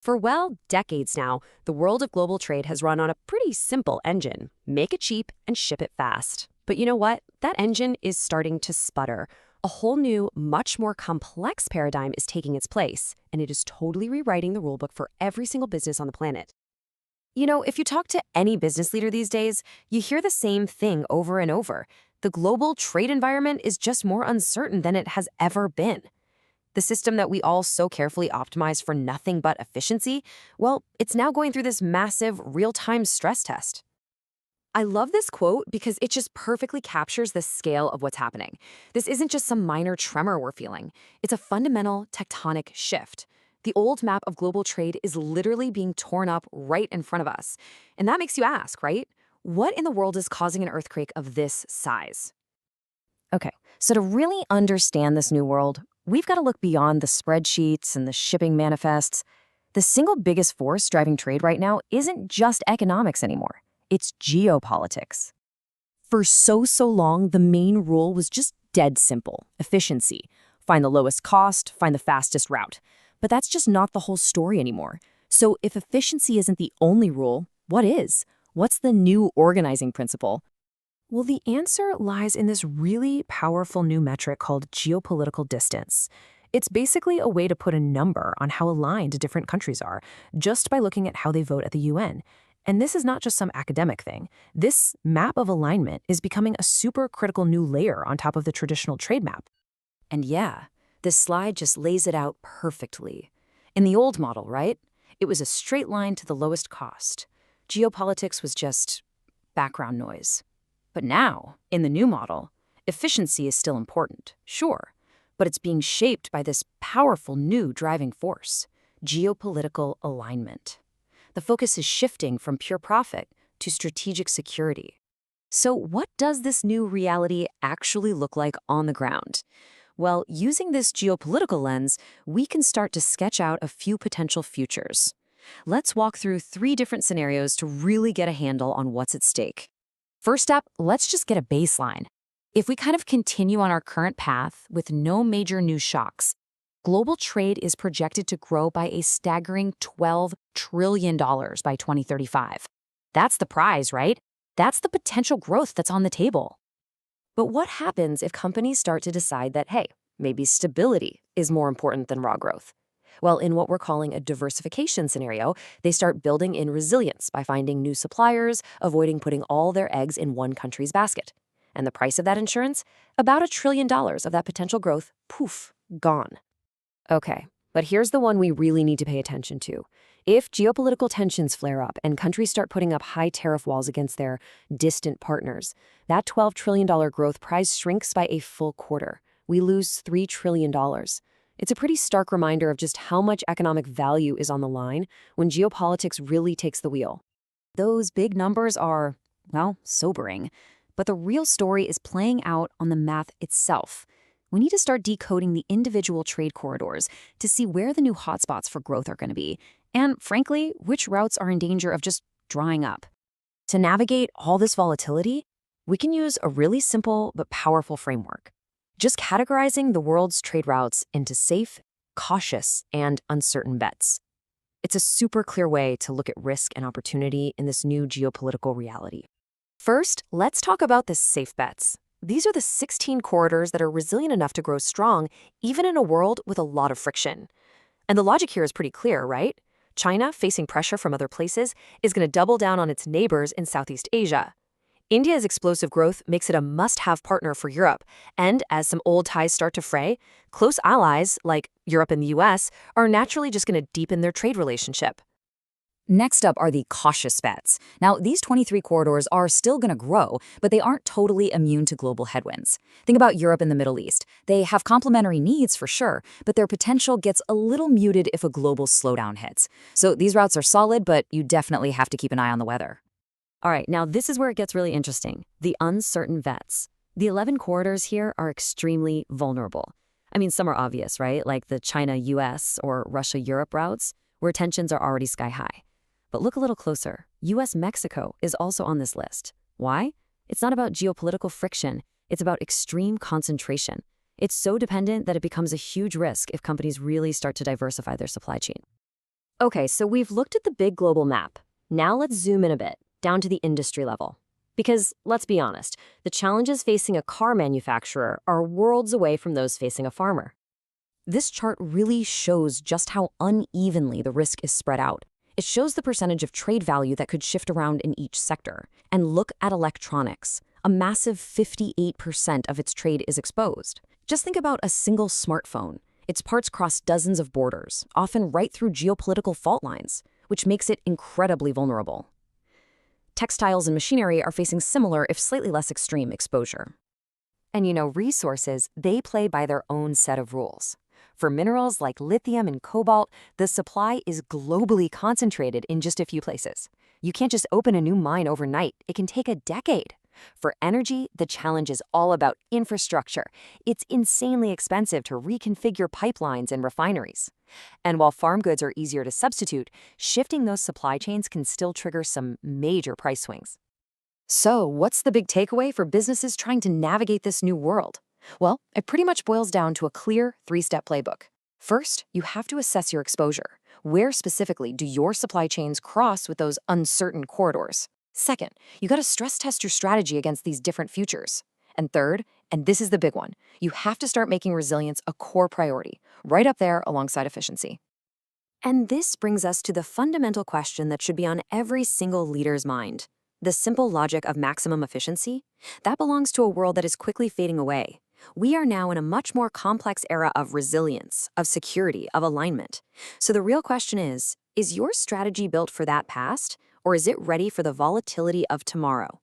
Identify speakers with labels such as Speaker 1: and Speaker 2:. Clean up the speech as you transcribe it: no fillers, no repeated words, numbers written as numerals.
Speaker 1: For, well, decades now, the world of global trade has run on a pretty simple engine: make it cheap and ship it fast. But you know what? That engine is starting to sputter. A whole new, much more complex paradigm is taking its place, and it is totally rewriting the rulebook for every single business on the planet. If you talk to any business leader these days, you hear the same thing over and over. The global trade environment is just more uncertain than it has ever been. The system that we all so carefully optimize for nothing but efficiency, well, it's now going through this massive real-time stress test. I love this quote because it just perfectly captures the scale of what's happening. This isn't just some minor tremor we're feeling. It's a fundamental tectonic shift. The old map of global trade is literally being torn up right in front of us. And that makes you ask, right? What in the world is causing an earthquake of this size? Okay, so to really understand this new world, we've got to look beyond the spreadsheets and the shipping manifests. The single biggest force driving trade right now isn't just economics anymore. It's geopolitics. For so long, the main rule was just dead simple: efficiency. Find the lowest cost, find the fastest route. But that's just not the whole story anymore. So if efficiency isn't the only rule, what is? What's the new organizing principle? Well, the answer lies in this really powerful new metric called geopolitical distance. It's basically a way to put a number on how aligned different countries are, just by looking at how they vote at the UN. And this is not just some academic thing. This map of alignment is becoming a super critical new layer on top of the traditional trade map. And yeah, this slide just lays it out perfectly. In the old model, right? It was a straight line to the lowest cost. Geopolitics was just background noise. But now, in the new model, efficiency is still important, sure, but it's being shaped by this powerful new driving force: geopolitical alignment. The focus is shifting from pure profit to strategic security. So what does this new reality actually look like on the ground? Well, using this geopolitical lens, we can start to sketch out a few potential futures. Let's walk through 3 different scenarios to really get a handle on what's at stake. First up, let's just get a baseline. If we kind of continue on our current path with no major new shocks, global trade is projected to grow by a staggering $12 trillion by 2035. That's the prize, right? That's the potential growth that's on the table. But what happens if companies start to decide that, hey, maybe stability is more important than raw growth? Well, in what we're calling a diversification scenario, they start building in resilience by finding new suppliers, avoiding putting all their eggs in one country's basket. And the price of that insurance? About $1 trillion of that potential growth, poof, gone. Okay, but here's the one we really need to pay attention to. If geopolitical tensions flare up and countries start putting up high tariff walls against their distant partners, that $12 trillion growth prize shrinks by a full quarter. We lose $3 trillion. It's a pretty stark reminder of just how much economic value is on the line when geopolitics really takes the wheel. Those big numbers are, well, sobering. But the real story is playing out on the math itself. We need to start decoding the individual trade corridors to see where the new hotspots for growth are going to be, and frankly, which routes are in danger of just drying up. To navigate all this volatility, we can use a really simple but powerful framework: just categorizing the world's trade routes into safe, cautious, and uncertain bets. It's a super clear way to look at risk and opportunity in this new geopolitical reality. First, let's talk about the safe bets. These are the 16 corridors that are resilient enough to grow strong, even in a world with a lot of friction. And the logic here is pretty clear, right? China, facing pressure from other places, is going to double down on its neighbors in Southeast Asia. India's explosive growth makes it a must-have partner for Europe, and as some old ties start to fray, close allies, like Europe and the US, are naturally just going to deepen their trade relationship. Next up are the cautious bets. Now, these 23 corridors are still going to grow, but they aren't totally immune to global headwinds. Think about Europe and the Middle East. They have complementary needs for sure, but their potential gets a little muted if a global slowdown hits. So these routes are solid, but you definitely have to keep an eye on the weather. All right, now this is where it gets really interesting: the uncertain bets. The 11 corridors here are extremely vulnerable. I mean, some are obvious, right? Like the China-US or Russia-Europe routes, where tensions are already sky high. But look a little closer. US-Mexico is also on this list. Why? It's not about geopolitical friction. It's about extreme concentration. It's so dependent that it becomes a huge risk if companies really start to diversify their supply chain. Okay, so we've looked at the big global map. Now let's zoom in a bit, down to the industry level. Because, let's be honest, the challenges facing a car manufacturer are worlds away from those facing a farmer. This chart really shows just how unevenly the risk is spread out. It shows the percentage of trade value that could shift around in each sector. And look at electronics. A massive 58% of its trade is exposed. Just think about a single smartphone. Its parts cross dozens of borders, often right through geopolitical fault lines, which makes it incredibly vulnerable. Textiles and machinery are facing similar, if slightly less extreme, exposure. And resources, they play by their own set of rules. For minerals like lithium and cobalt, the supply is globally concentrated in just a few places. You can't just open a new mine overnight. It can take a decade. For energy, the challenge is all about infrastructure. It's insanely expensive to reconfigure pipelines and refineries. And while farm goods are easier to substitute, shifting those supply chains can still trigger some major price swings. So, what's the big takeaway for businesses trying to navigate this new world? Well, it pretty much boils down to a clear three-step playbook. First, you have to assess your exposure. Where specifically do your supply chains cross with those uncertain corridors? Second, you got to stress test your strategy against these different futures. And third, and this is the big one, you have to start making resilience a core priority, right up there alongside efficiency. And this brings us to the fundamental question that should be on every single leader's mind. The simple logic of maximum efficiency? That belongs to a world that is quickly fading away. We are now in a much more complex era of resilience, of security, of alignment. So the real question is your strategy built for that past, or is it ready for the volatility of tomorrow?